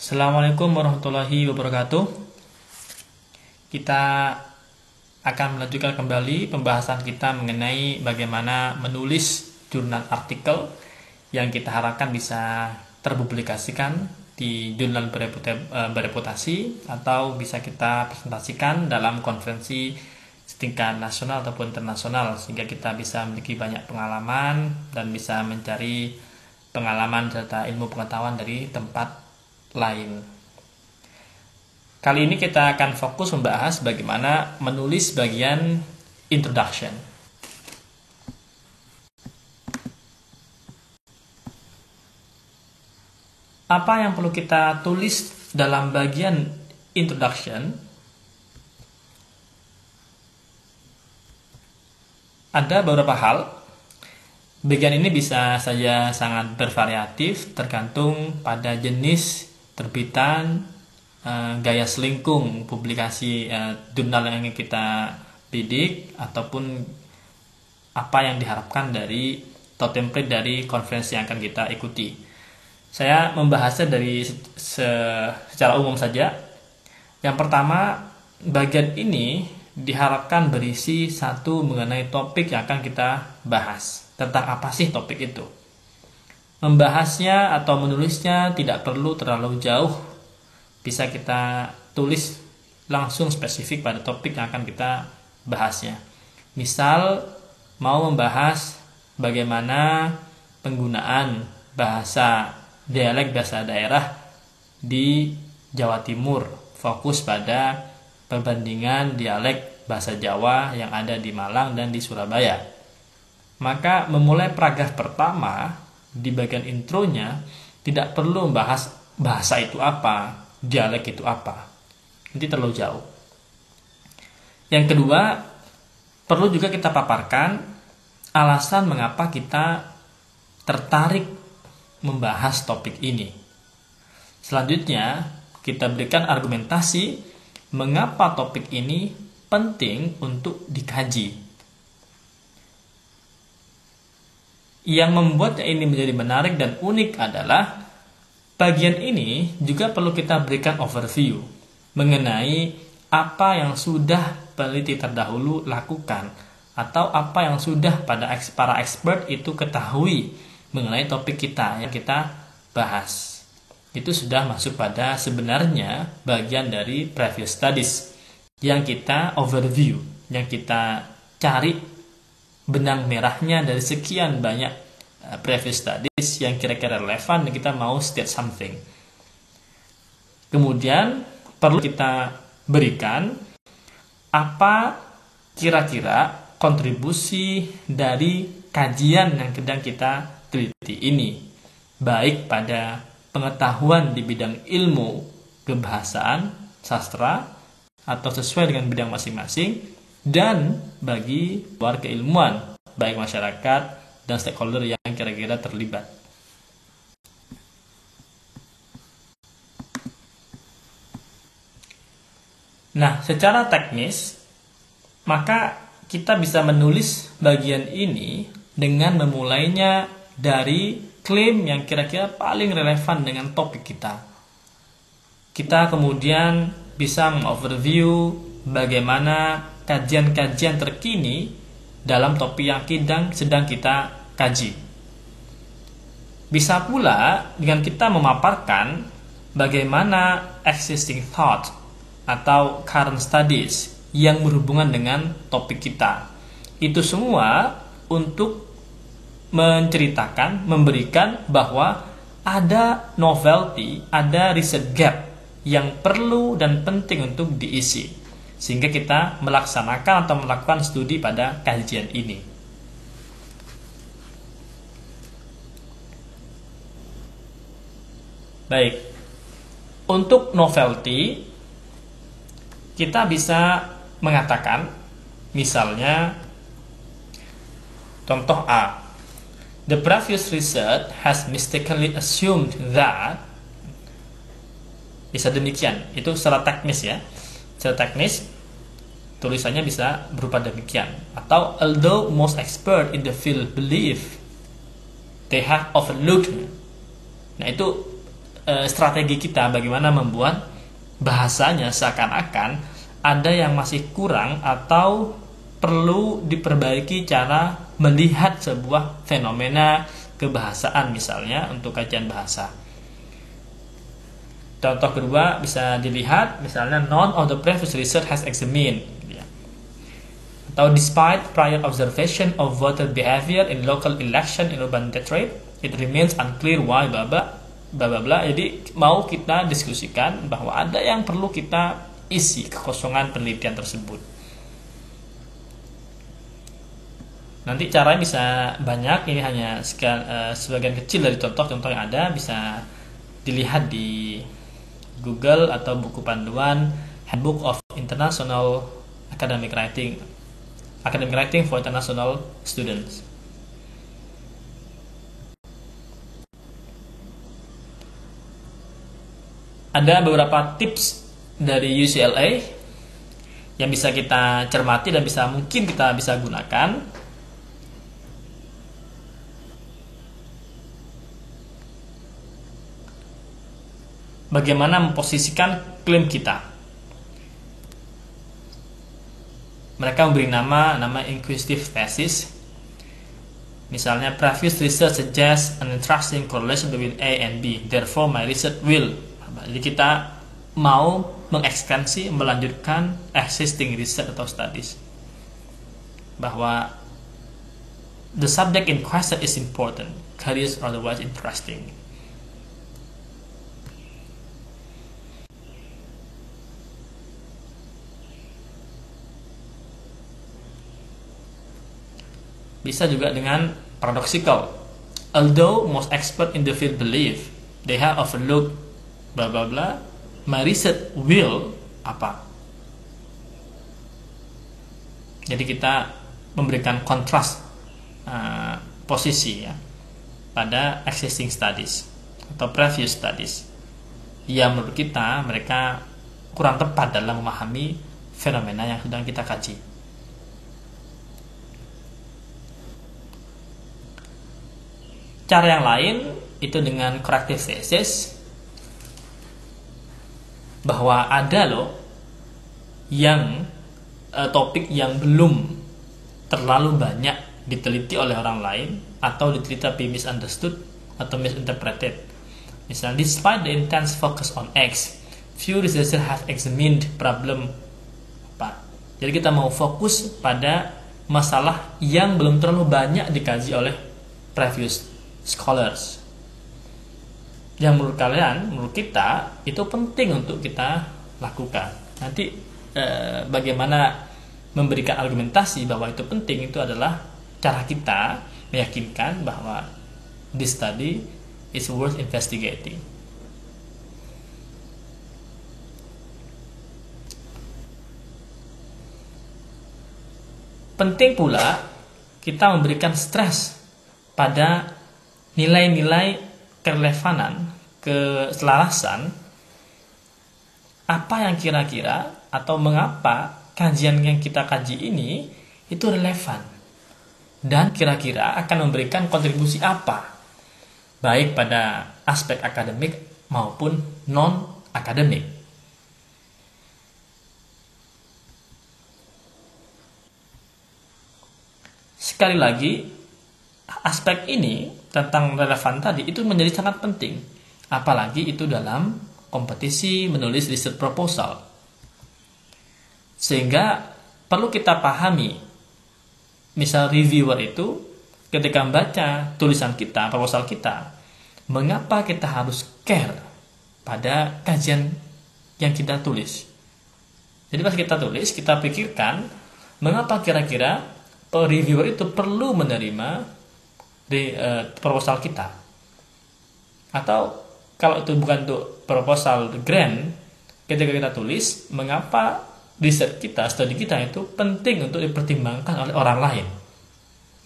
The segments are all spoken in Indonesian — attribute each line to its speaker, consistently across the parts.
Speaker 1: Assalamualaikum warahmatullahi wabarakatuh. Kita akan melanjutkan kembali pembahasan kita mengenai bagaimana menulis jurnal artikel yang kita harapkan bisa terpublikasikan di jurnal bereputasi atau bisa kita presentasikan dalam konferensi setingkat nasional ataupun internasional, sehingga kita bisa memiliki banyak pengalaman dan bisa mencari pengalaman serta ilmu pengetahuan dari tempat lain. Kali ini kita akan fokus membahas bagaimana menulis bagian introduction. Apa yang perlu kita tulis dalam bagian introduction? Ada beberapa hal. Bagian ini bisa saja sangat bervariatif tergantung pada jenis terbitan, gaya selingkung publikasi jurnal yang ingin kita bidik, ataupun apa yang diharapkan dari atau template dari konferensi yang akan kita ikuti. Saya membahasnya dari secara umum saja. Yang pertama, bagian ini diharapkan berisi satu mengenai topik yang akan kita bahas. Tentang apa sih topik itu? Membahasnya atau menulisnya tidak perlu terlalu jauh. Bisa kita tulis langsung spesifik pada topik yang akan kita bahasnya. Misal mau membahas bagaimana penggunaan dialek bahasa daerah di Jawa Timur, fokus pada perbandingan dialek bahasa Jawa yang ada di Malang dan di Surabaya. Maka memulai paragraf pertama di bagian intronya tidak perlu membahas bahasa itu apa, dialek itu apa. Nanti terlalu jauh. Yang kedua, perlu juga kita paparkan alasan mengapa kita tertarik membahas topik ini. Selanjutnya, kita berikan argumentasi mengapa topik ini penting untuk dikaji. Yang membuatnya ini menjadi menarik dan unik adalah bagian ini juga perlu kita berikan overview mengenai apa yang sudah peneliti terdahulu lakukan atau apa yang sudah para expert itu ketahui mengenai topik kita yang kita bahas. Itu sudah masuk pada sebenarnya bagian dari previous studies yang kita overview, yang kita cari benang merahnya dari sekian banyak previous studies yang kira-kira relevan dan kita mau state something. Kemudian perlu kita berikan apa kira-kira kontribusi dari kajian yang sedang kita teliti ini, baik pada pengetahuan di bidang ilmu kebahasaan, sastra, atau sesuai dengan bidang masing-masing, dan bagi luar keilmuan, baik masyarakat dan stakeholder yang kira-kira terlibat. Nah, secara teknis, maka kita bisa menulis bagian ini dengan memulainya dari klaim yang kira-kira paling relevan dengan topik kita. Kita kemudian bisa mengoverview bagaimana kajian-kajian terkini dalam topik yang sedang kita kaji. Bisa pula dengan kita memaparkan bagaimana existing thought atau current studies yang berhubungan dengan topik kita. Itu semua untuk menceritakan, memberikan bahwa ada novelty, ada research gap yang perlu dan penting untuk diisi, sehingga kita melaksanakan atau melakukan studi pada kajian ini. Baik, untuk novelty kita bisa mengatakan, misalnya contoh A, the previous research has mistakenly assumed that, bisa demikian. Itu secara teknis ya. Secara teknis tulisannya bisa berupa demikian. Atau although most expert in the field believe they have overlooked. Nah, itu strategi kita bagaimana membuat bahasanya seakan-akan ada yang masih kurang atau perlu diperbaiki cara melihat sebuah fenomena kebahasaan, misalnya untuk kajian bahasa. Contoh kedua bisa dilihat misalnya none of the previous research has examined, atau despite prior observation of voter behavior in local election in urban Detroit, it remains unclear why blah blah. Jadi mau kita diskusikan bahwa ada yang perlu kita isi kekosongan penelitian tersebut. Nanti caranya bisa banyak, ini hanya sebagian kecil dari contoh-contoh yang ada, bisa dilihat di Google atau buku panduan Handbook of International Academic Writing for International Students. Ada beberapa tips dari UCLA yang bisa kita cermati dan mungkin kita bisa gunakan. Bagaimana memposisikan klaim kita. Mereka memberi nama inquisitive thesis. Misalnya, previous research suggests an interesting correlation between A and B, therefore my research will. Jadi kita mau mengekstensi, melanjutkan existing research atau studies, bahwa the subject in question is important, curious or otherwise interesting. Bisa juga dengan paradoxical. Although most expert in the field believe they have overlooked blah blah blah, my research will apa. Jadi kita memberikan kontras posisi ya pada existing studies atau previous studies yang menurut kita mereka kurang tepat dalam memahami fenomena yang sedang kita kaji. Cara yang lain itu dengan corrective thesis, bahwa ada loh yang topik yang belum terlalu banyak diteliti oleh orang lain atau diteliti tapi misunderstood atau misinterpreted. Misalnya, despite the intense focus on X, few researchers have examined problem apa. Jadi kita mau fokus pada masalah yang belum terlalu banyak dikaji oleh previous scholars. Yang menurut kita itu penting untuk kita lakukan. Nanti bagaimana memberikan argumentasi bahwa itu penting, itu adalah cara kita meyakinkan bahwa this study is worth investigating. Penting pula kita memberikan stres pada nilai-nilai kerelevanan, keselarasan, apa yang kira-kira atau mengapa kajian yang kita kaji ini itu relevan dan kira-kira akan memberikan kontribusi apa, baik pada aspek akademik maupun non-akademik. Sekali lagi, aspek ini tentang relevan tadi itu menjadi sangat penting, apalagi itu dalam kompetisi menulis research proposal. Sehingga perlu kita pahami, misal reviewer itu ketika membaca tulisan kita, proposal kita, mengapa kita harus care pada kajian yang kita tulis. Jadi pas kita tulis, kita pikirkan mengapa kira-kira reviewer itu perlu menerima di proposal kita, atau kalau itu bukan untuk proposal grant, ketika kita tulis, mengapa riset kita, studi kita itu penting untuk dipertimbangkan oleh orang lain.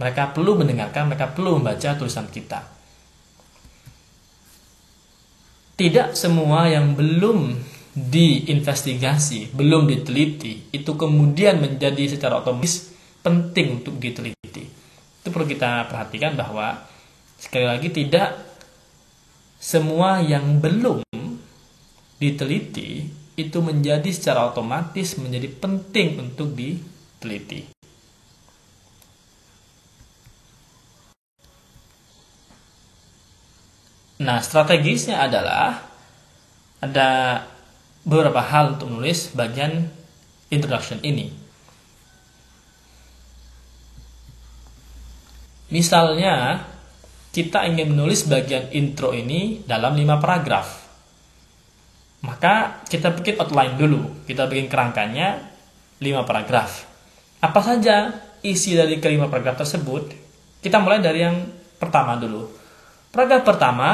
Speaker 1: Mereka perlu mendengarkan, mereka perlu membaca tulisan kita. Tidak semua yang belum diinvestigasi, belum diteliti, itu kemudian menjadi secara otomatis penting untuk diteliti. Itu perlu kita perhatikan bahwa sekali lagi tidak semua yang belum diteliti itu menjadi secara otomatis menjadi penting untuk diteliti. Nah, strategisnya adalah ada beberapa hal untuk menulis bagian introduction ini. Misalnya, kita ingin menulis bagian intro ini dalam 5 paragraf. Maka kita bikin outline dulu, kita bikin kerangkanya 5 paragraf. Apa saja isi dari kelima paragraf tersebut? Kita mulai dari yang pertama dulu. Paragraf pertama,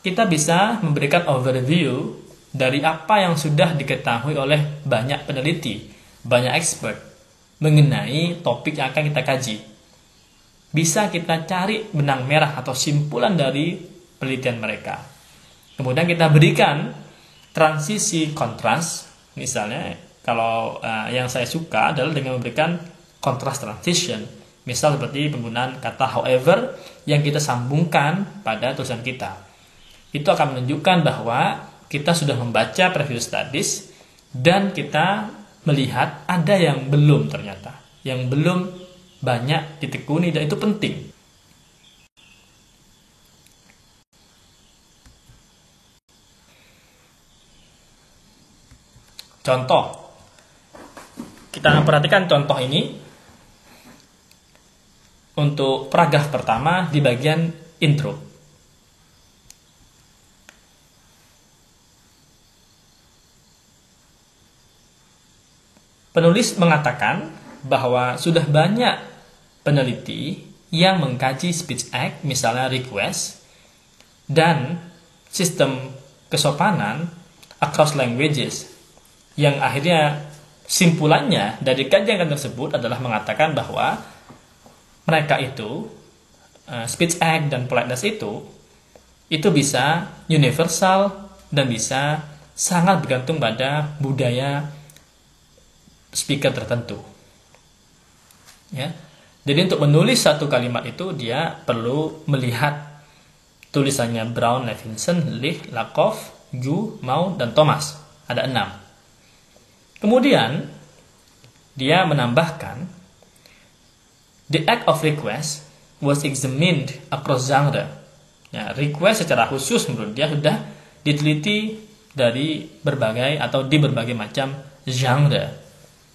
Speaker 1: kita bisa memberikan overview dari apa yang sudah diketahui oleh banyak peneliti, banyak expert mengenai topik yang akan kita kaji. Bisa kita cari benang merah atau simpulan dari penelitian mereka. Kemudian kita berikan transisi kontras. Misalnya, kalau yang saya suka adalah dengan memberikan kontras transition. Misal seperti penggunaan kata however yang kita sambungkan pada tulisan kita. Itu akan menunjukkan bahwa kita sudah membaca previous studies dan kita melihat ada yang belum ternyata. Yang belum banyak ditekuni dan itu penting. Contoh. Kita perhatikan contoh ini. Untuk paragraf pertama di bagian intro. Penulis mengatakan bahwa sudah banyak peneliti yang mengkaji speech act, misalnya request, dan sistem kesopanan across languages, yang akhirnya simpulannya dari kajian tersebut adalah mengatakan bahwa mereka itu, speech act dan politeness itu bisa universal dan bisa sangat bergantung pada budaya speaker tertentu. Ya. Jadi untuk menulis satu kalimat itu dia perlu melihat tulisannya Brown, Levinson, Leigh, Lakoff, Gu, Mao, dan Thomas. Ada 6. Kemudian dia menambahkan the act of request was examined across genre. Ya, request secara khusus menurut dia sudah diteliti dari berbagai atau di berbagai macam genre.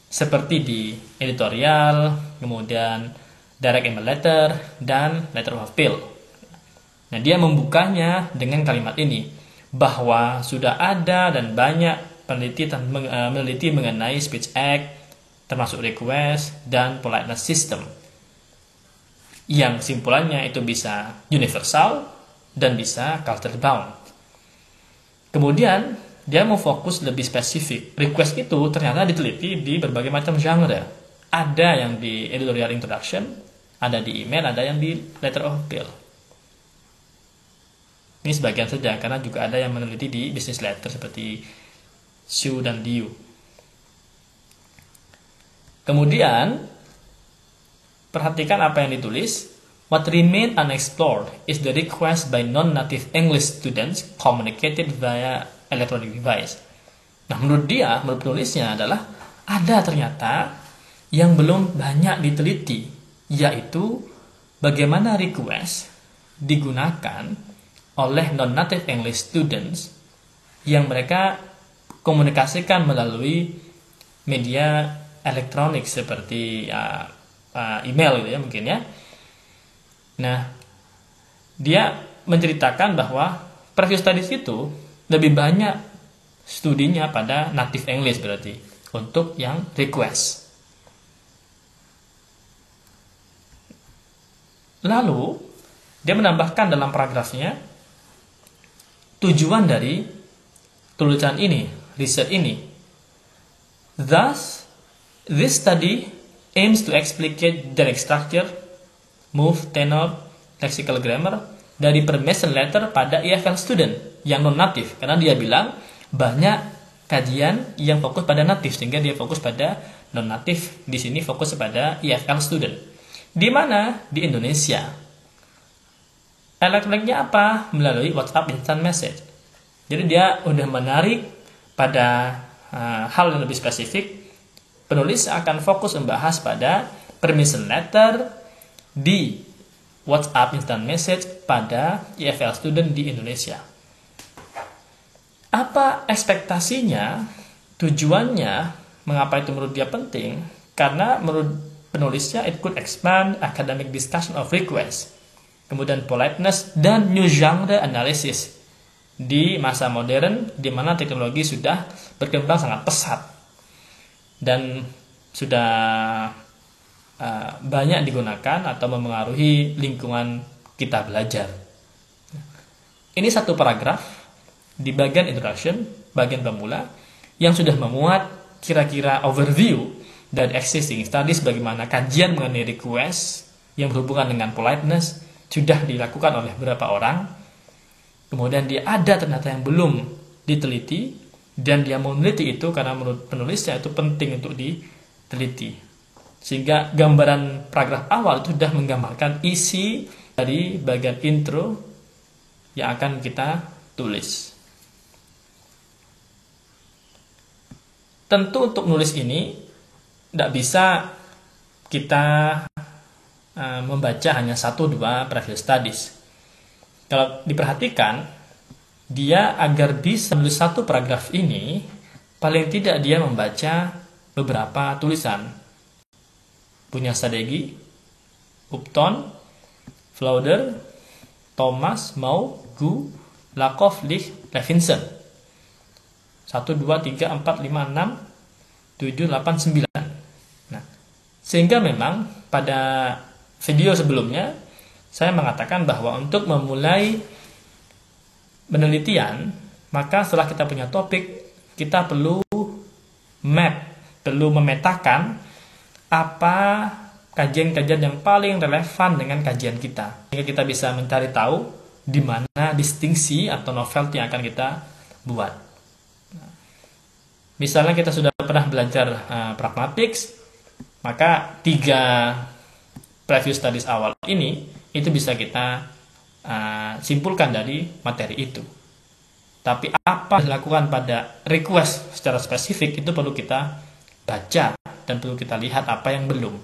Speaker 1: Seperti di editorial, kemudian direct email letter, dan letter of appeal. Nah, dia membukanya dengan kalimat ini, bahwa sudah ada dan banyak meneliti mengenai speech act, termasuk request, dan politeness system. Yang simpulannya itu bisa universal dan bisa culture bound. Kemudian dia mau fokus lebih spesifik. Request itu ternyata diteliti di berbagai macam genre. Ada yang di editorial introduction, ada di email, ada yang di letter of appeal. Ini sebagian saja, karena juga ada yang meneliti di business letter seperti Xu dan Liu. Kemudian perhatikan apa yang ditulis. What remain unexplored is the request by non-native English students communicated via electronic device. Nah, menurut penulisnya adalah ada ternyata yang belum banyak diteliti, yaitu bagaimana request digunakan oleh non-native English students yang mereka komunikasikan melalui media elektronik seperti email gitu ya mungkin ya. Nah, dia menceritakan bahwa previous studies itu lebih banyak studinya pada native English berarti untuk yang request. Lalu dia menambahkan dalam paragrafnya tujuan dari tulisan ini, riset ini. Thus, this study aims to explicate direct structure, move, tenor, lexical grammar dari permission letter pada EFL student yang non-native. Karena dia bilang banyak kajian yang fokus pada native, sehingga dia fokus pada non-native. Di sini fokus pada EFL student. Di mana? Di Indonesia. Elektroniknya apa? Melalui WhatsApp Instant Message. Jadi dia udah menarik pada hal yang lebih spesifik. Penulis akan fokus membahas pada permission letter di WhatsApp Instant Message pada EFL student di Indonesia. Apa ekspektasinya? Tujuannya, mengapa itu menurut dia penting? Karena menurut penulisnya it could expand academic discussion of request. Kemudian politeness dan new genre analysis di masa modern di mana teknologi sudah berkembang sangat pesat dan sudah banyak digunakan atau memengaruhi lingkungan kita belajar. Ini satu paragraf di bagian introduction, bagian pemula, yang sudah memuat kira-kira overview dan existing studies bagaimana kajian mengenai request yang berhubungan dengan politeness sudah dilakukan oleh beberapa orang. Kemudian dia ada ternyata yang belum diteliti, dan dia mau meneliti itu karena menurut penulisnya itu penting untuk diteliti. Sehingga gambaran paragraf awal itu sudah menggambarkan isi dari bagian intro yang akan kita tulis. Tentu untuk menulis ini tidak bisa kita membaca hanya 1-2 previous studies. Kalau diperhatikan, dia agar bisa menulis satu paragraf ini, paling tidak dia membaca beberapa tulisan. Punya Sadeghi, Upton, Flauder, Thomas, Mau, Gu, Lakoff, Lich, Levinson. 1, 2, 3, 4, 5, 6, 7, 8, 9. Nah, sehingga memang pada video sebelumnya saya mengatakan bahwa untuk memulai penelitian, maka setelah kita punya topik, kita perlu memetakan apa kajian-kajian yang paling relevan dengan kajian kita. Sehingga kita bisa mencari tahu di mana distingsi atau novelty yang akan kita buat. Misalnya kita sudah pernah belajar pragmatics, maka 3 previous studies awal ini itu bisa kita simpulkan dari materi itu. Tapi apa yang dilakukan pada request secara spesifik itu perlu kita baca dan perlu kita lihat apa yang belum.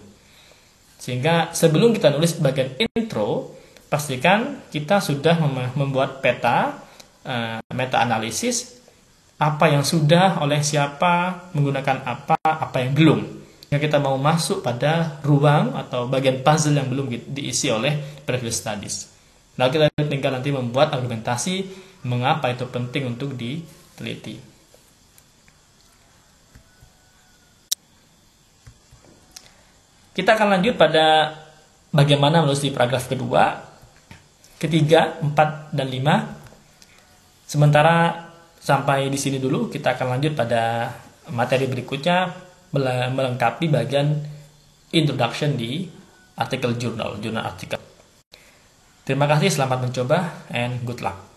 Speaker 1: Sehingga sebelum kita nulis bagian intro, pastikan kita sudah membuat meta analisis apa yang sudah oleh siapa, menggunakan apa yang belum. Yang kita mau masuk pada ruang atau bagian puzzle yang belum diisi oleh previous studies. Lalu kita tinggal nanti membuat argumentasi mengapa itu penting untuk diteliti. Kita akan lanjut pada bagaimana menulis di paragraf kedua, ketiga, 4, dan 5. Sementara sampai di sini dulu, kita akan lanjut pada materi berikutnya melengkapi bagian introduction di artikel jurnal artikel. Terima kasih, selamat mencoba, and good luck.